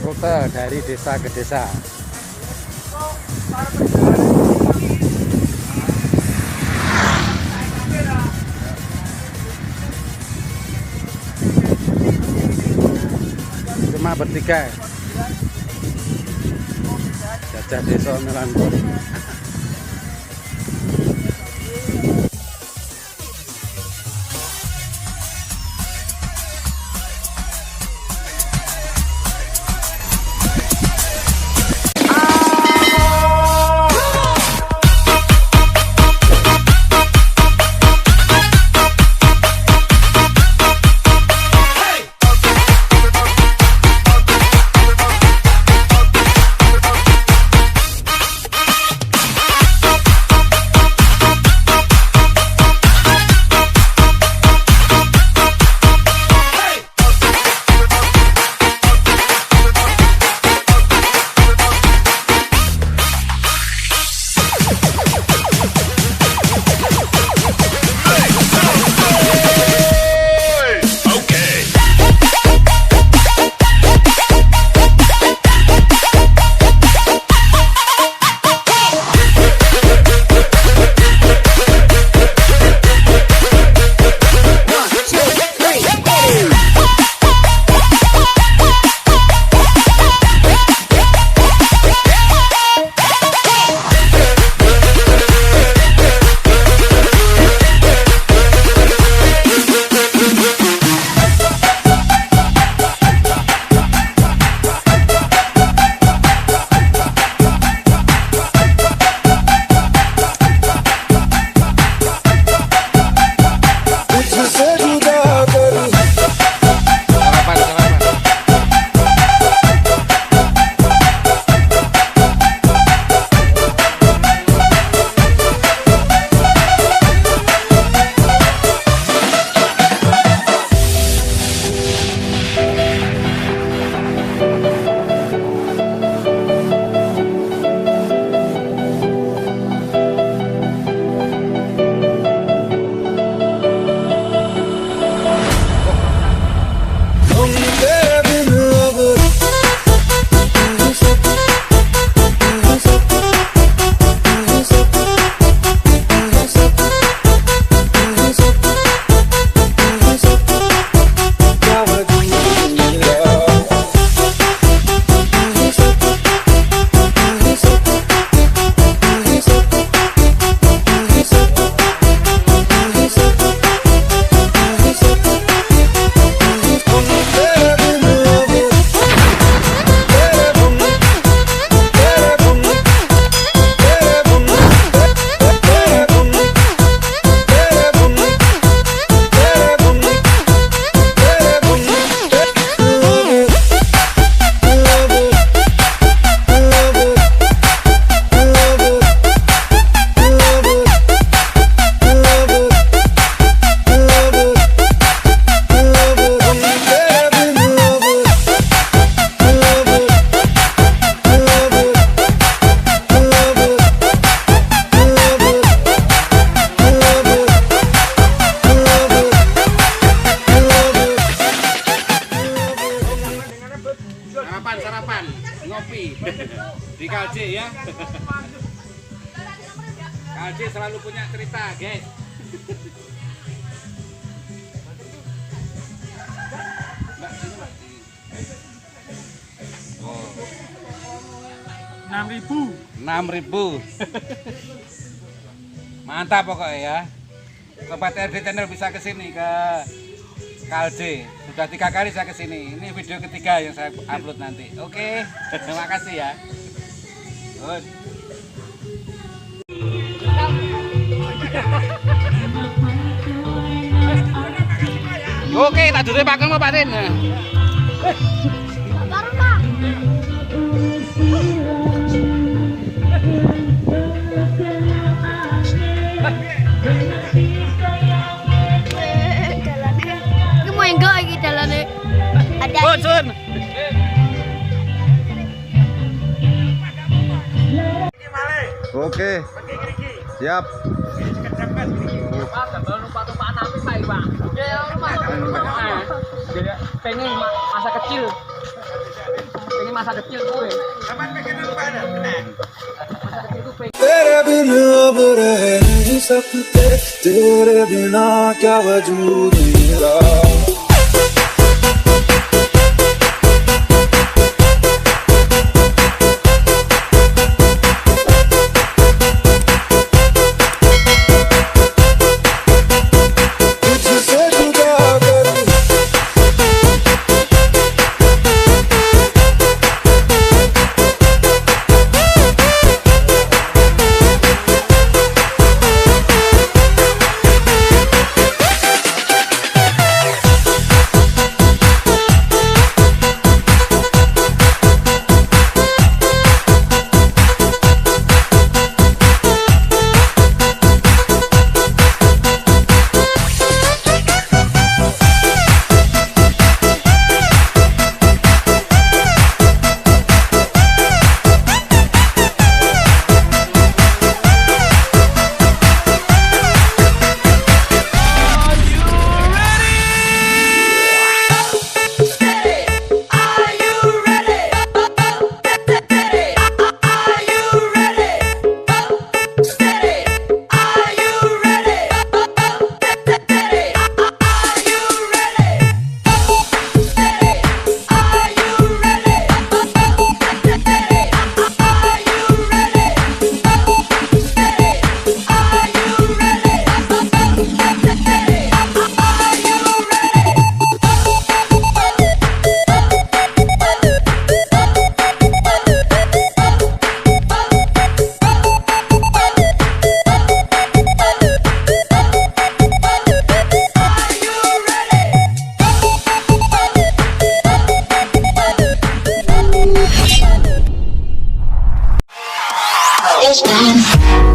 Rute dari desa ke desa. Cuma bertiga. Jajah desa Melanpur. Sarapan ngopi di KJ ya. KJ selalu punya cerita, guys. Mbak, sini Mbak. Oh. 6.000. Mantap pokoknya ya. Sobat RD Channel bisa ke sini ke KLJ. Sudah 3 kali saya ke sini. Ini video ketiga yang saya upload nanti. Oke. Terima kasih ya. Good. Oke, tak duduk Pak Kang Pak Tin. Bosun. Oke. Siap. Pengen masa kecil. Pengen masa kecil gue. Masa kecil gue pengen. तेरे बिन अब रह नहीं सकते, तेरे बिना क्या वजूद मेरा। तुझसे जुदा कर It's done.